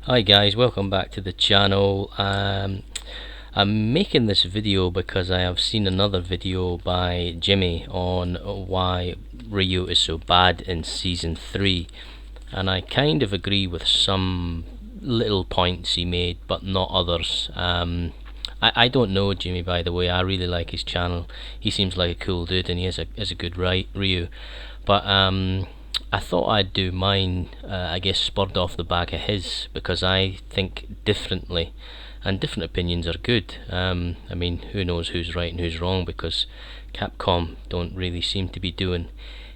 Hi guys, welcome back to the channel. I'm making this video because I have seen another video by Jimmy on why Ryu is so bad in Season 3, and I kind of agree with some little points he made, but not others. I don't know Jimmy, by the way. I really like his channel. He seems like a cool dude and he is a good Ryu. But I thought I'd do mine, I guess spurred off the back of his, because I think differently, and different opinions are good. I mean, who knows who's right and who's wrong, because Capcom don't really seem to be doing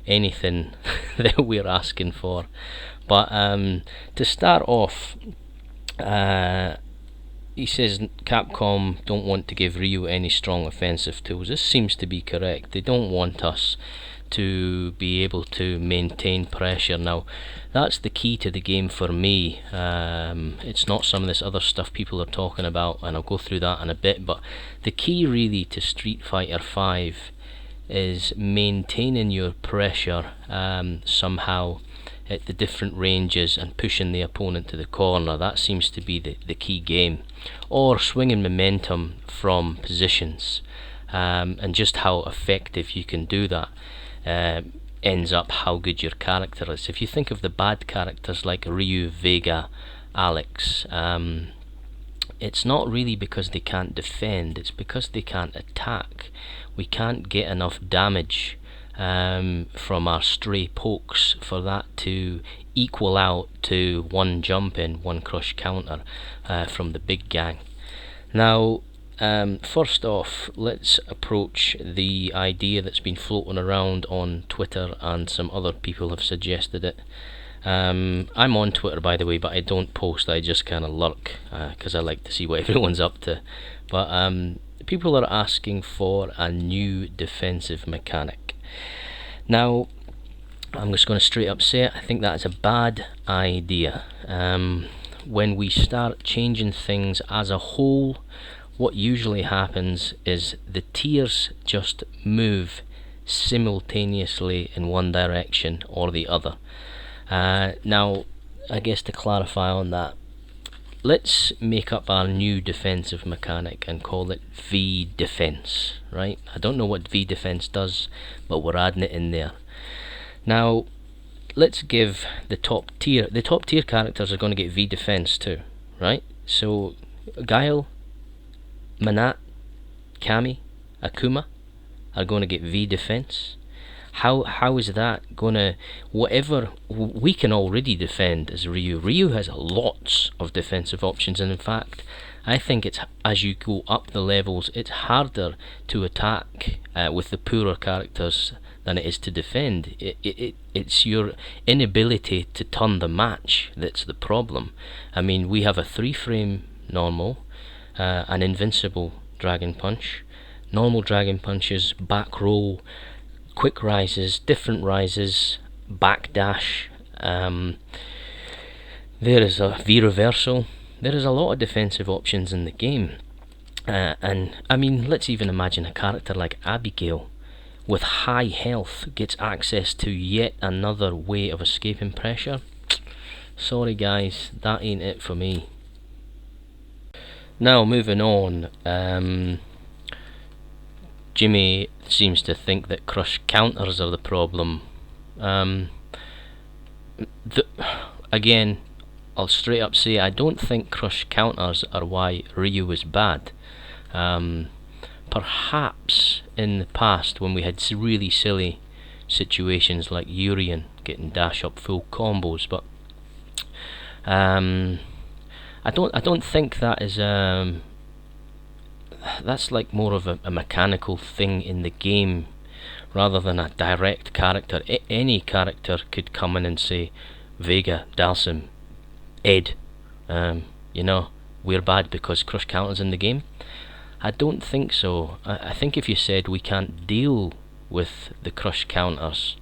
anything that we're asking for. But to start off, he says Capcom don't want to give Ryu any strong offensive tools. This seems to be correct. They don't want us to be able to maintain pressure. Now, that's the key to the game for me. It's not some of this other stuff people are talking about, and I'll go through that in a bit, but the key really to Street Fighter 5 is maintaining your pressure somehow at the different ranges and pushing the opponent to the corner. That seems to be the key game, or swinging momentum from positions, and just how effective you can do that ends up how good your character is. If you think of the bad characters like Ryu, Vega, Alex, it's not really because they can't defend, it's because they can't attack. We can't get enough damage from our stray pokes for that to equal out to one jump in, one crush counter from the big gang. Now, first off, let's approach the idea that's been floating around on Twitter, and some other people have suggested it. I'm on Twitter, by the way, but I don't post. I just kind of lurk because I like to see what everyone's up to. But people are asking for a new defensive mechanic. Now, I'm just going to straight up say it. I think that is a bad idea. When we start changing things as a whole, what usually happens is the tiers just move simultaneously in one direction or the other. Now, I guess to clarify on that, let's make up our new defensive mechanic and call it V defense, right? I don't know what V defense does, but we're adding it in there. Now, let's give the top tier characters are going to get V defense too, right? So Guile, Manat, Kami, Akuma are going to get V defense. How is that gonna, whatever we can already defend as Ryu? Ryu has lots of defensive options, and in fact I think it's as you go up the levels it's harder to attack with the poorer characters than it is to defend. It's your inability to turn the match that's the problem. I mean, we have a 3-frame normal, an invincible dragon punch, normal dragon punches, back roll, quick rises, different rises, backdash, there is a V reversal. There is a lot of defensive options in the game, and I mean, let's even imagine a character like Abigail with high health gets access to yet another way of escaping pressure. Sorry guys, that ain't it for me. Now, moving on, Jimmy seems to think that crush counters are the problem. Again, I'll straight up say I don't think crush counters are why Ryu was bad. Perhaps in the past when we had really silly situations like Urien getting dash up full combos, but I don't think that is that's like more of a mechanical thing in the game rather than a direct character. Any character could come in and say, Vega, Dalsim, Ed, you know, we're bad because crush counters in the game. I don't think so. I think if you said we can't deal with the crush counters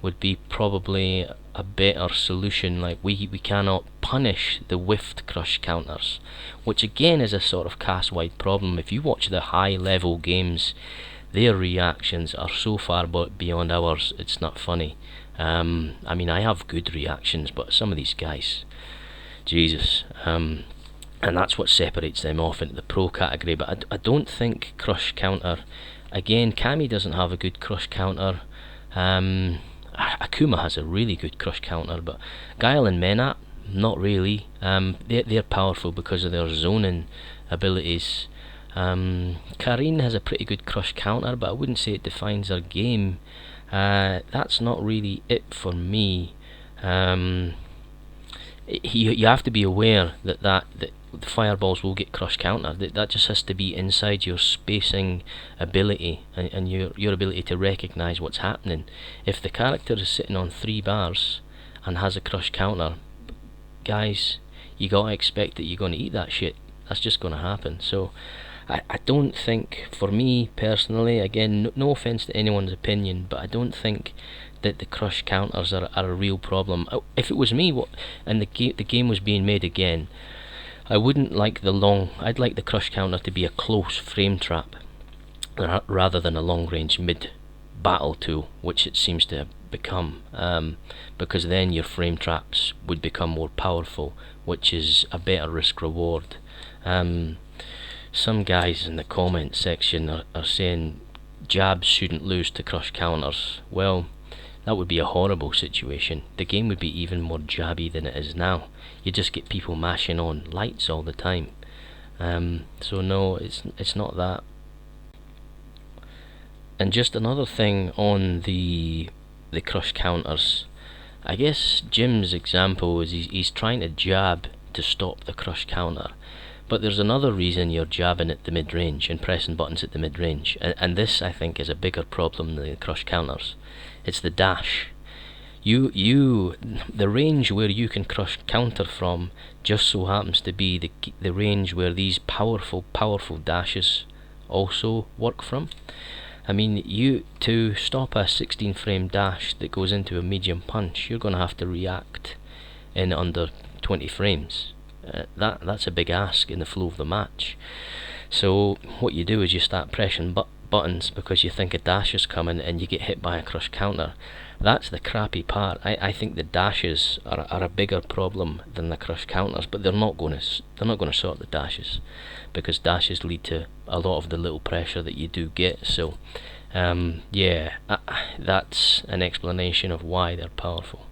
would be probably a better solution. Like we cannot punish the whiffed crush counters, which again is a sort of cast-wide problem. If you watch the high level games, their reactions are so far beyond ours, it's not funny. I mean, I have good reactions, but some of these guys Jesus. And that's what separates them off into the pro category. But I don't think crush counter. Again, Kami doesn't have a good crush counter. Akuma has a really good crush counter, but Guile and Menat, not really. They're powerful because of their zoning abilities. Karine has a pretty good crush counter, but I wouldn't say it defines her game. That's not really it for me. You have to be aware that the fireballs will get crush counter. That just has to be inside your spacing ability and your ability to recognise what's happening. If the character is sitting on 3 bars and has a crush counter, guys, you gotta expect that you're gonna eat that shit. That's just gonna happen. So I don't think, for me personally, again, no offence to anyone's opinion, but I don't think that the crush counters are a real problem. If it was me, and the game was being made again, I wouldn't like I'd like the crush counter to be a close frame trap rather than a long range mid battle tool, which it seems to have become, because then your frame traps would become more powerful, which is a better risk reward. Some guys in the comment section are saying jabs shouldn't lose to crush counters. Well, that would be a horrible situation. The game would be even more jabby than it is now. You just get people mashing on lights all the time. So no, it's not that. And just another thing on the crush counters. I guess Jim's example is he's trying to jab to stop the crush counter. But there's another reason you're jabbing at the mid-range and pressing buttons at the mid-range, and this I think is a bigger problem than the crush counters. It's the dash. The range where you can crush counter from just so happens to be the range where these powerful dashes also work from. I mean, to stop a 16 frame dash that goes into a medium punch, you're going to have to react in under 20 frames. That's a big ask in the flow of the match. So what you do is you start pressing buttons because you think a dash is coming and you get hit by a crush counter. That's the crappy part. I think the dashes are a bigger problem than the crush counters, but they're not going to sort the dashes, because dashes lead to a lot of the little pressure that you do get. So yeah, that's an explanation of why they're powerful.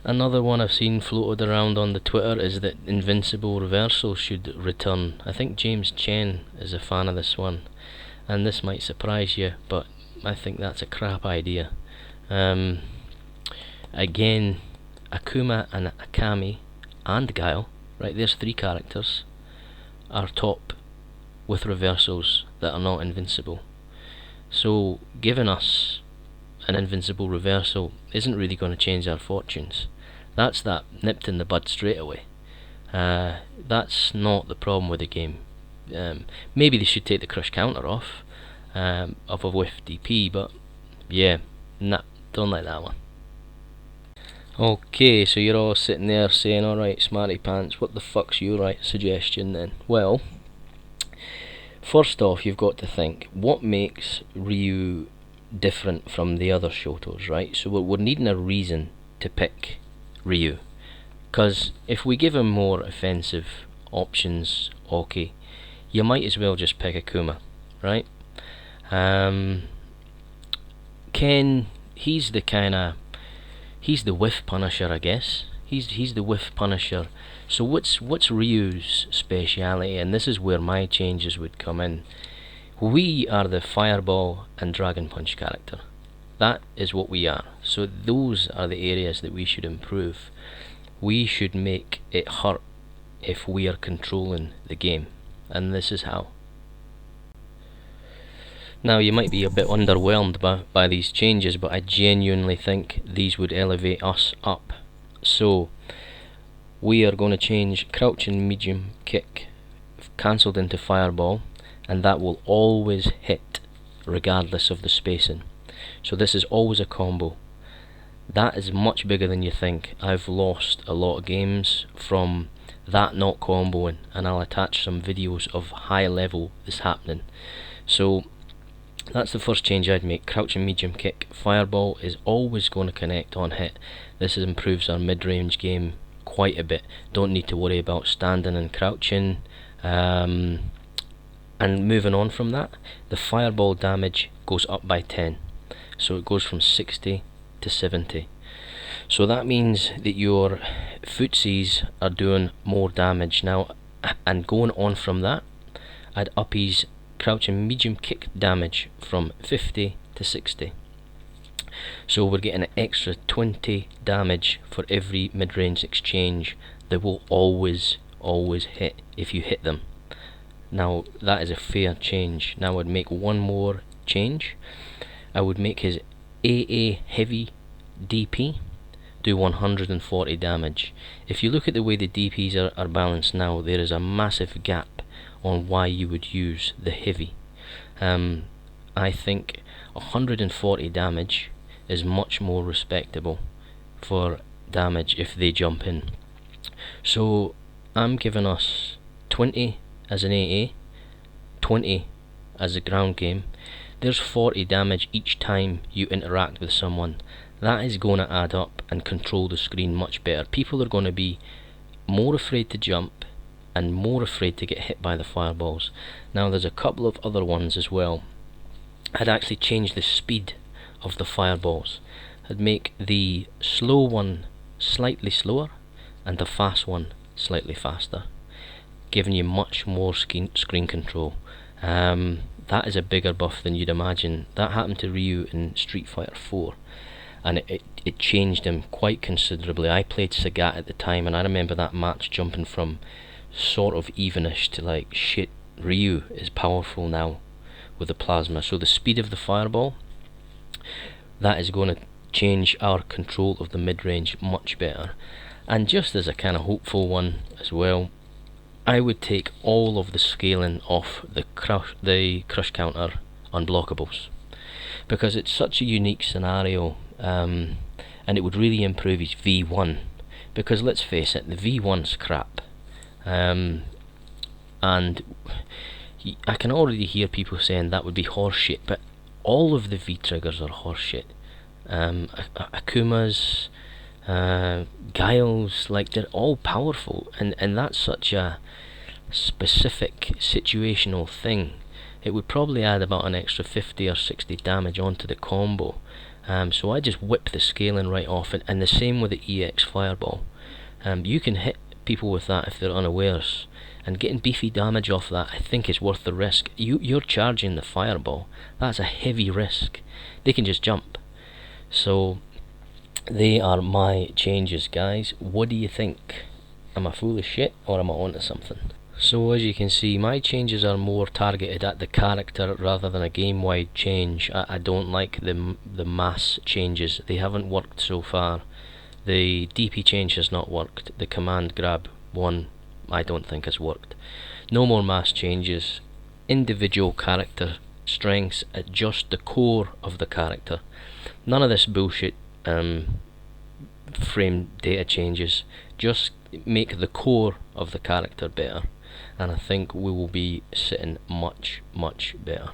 Another one I've seen floated around on the Twitter is that invincible reversal should return. I think James Chen is a fan of this one, and this might surprise you, but I think that's a crap idea. Again, Akuma and Akami and Guile, right, there's 3 characters, are top with reversals that are not invincible. So giving us an invincible reversal isn't really going to change our fortunes. That's that nipped in the bud straight away. That's not the problem with the game. Maybe they should take the crush counter off of a whiff DP, but yeah, nah, don't like that one. Okay, so you're all sitting there saying, alright, Smarty Pants, what the fuck's your right suggestion then? Well, first off, you've got to think, what makes Ryu different from the other Shotos, right? So we're needing a reason to pick Ryu, because if we give him more offensive options, okay, you might as well just pick Akuma, right? Ken, he's the whiff punisher, I guess. He's the whiff punisher. So what's Ryu's speciality? And this is where my changes would come in. We are the Fireball and Dragon Punch character. That is what we are. So those are the areas that we should improve. We should make it hurt if we are controlling the game. And this is how. Now you might be a bit underwhelmed by these changes, but I genuinely think these would elevate us up. So we are going to change crouch and medium kick cancelled into Fireball, and that will always hit regardless of the spacing. So this is always a combo. That is much bigger than you think. I've lost a lot of games from that not comboing, and I'll attach some videos of high level this happening. So that's the first change I'd make. Crouch and medium kick. Fireball is always going to connect on hit. This improves our mid-range game quite a bit. Don't need to worry about standing and crouching. And moving on from that, the fireball damage goes up by 10. So it goes from 60 to 70. So that means that your footsies are doing more damage now. And going on from that, I'd up his crouching medium kick damage from 50 to 60. So we're getting an extra 20 damage for every mid-range exchange. They will always hit if you hit them. Now that is a fair change. Now I'd make one more change. I would make his AA heavy DP do 140 damage. If you look at the way the DPs are balanced now, there is a massive gap on why you would use the heavy. I think 140 damage is much more respectable for damage if they jump in. So I'm giving us 20 as an AA, 20 as a ground game. There's 40 damage each time you interact with someone. That is going to add up and control the screen much better. People are going to be more afraid to jump and more afraid to get hit by the fireballs. Now there's a couple of other ones as well. I'd actually change the speed of the fireballs. I'd make the slow one slightly slower and the fast one slightly faster, giving you much more screen control. That is a bigger buff than you'd imagine. That happened to Ryu in Street Fighter 4, and it changed him quite considerably. I played Sagat at the time, and I remember that match jumping from sort of evenish to like, shit, Ryu is powerful now with the plasma. So the speed of the fireball, that is going to change our control of the mid-range much better. And just as a kind of hopeful one as well, I would take all of the scaling off the crush counter unblockables, because it's such a unique scenario, and it would really improve his V1, because let's face it, the V1's crap, and I can already hear people saying that would be horseshit, but all of the V triggers are horseshit. Akuma's, Guile's, like, they're all powerful, and that's such a specific situational thing. It would probably add about an extra 50 or 60 damage onto the combo. So I just whip the scaling right off it, and the same with the EX Fireball. You can hit people with that if they're unawares, and getting beefy damage off that I think is worth the risk. You're charging the Fireball, that's a heavy risk. They can just jump. So they are my changes, guys. What do you think? Am I full of shit, or am I onto something? So as you can see, my changes are more targeted at the character rather than a game-wide change. I don't like the mass changes. They haven't worked so far. The DP change has not worked. The command grab one I don't think has worked. No more mass changes. Individual character strengths at just the core of the character. None of this bullshit frame data changes. Just make the core of the character better, and I think we will be sitting much better.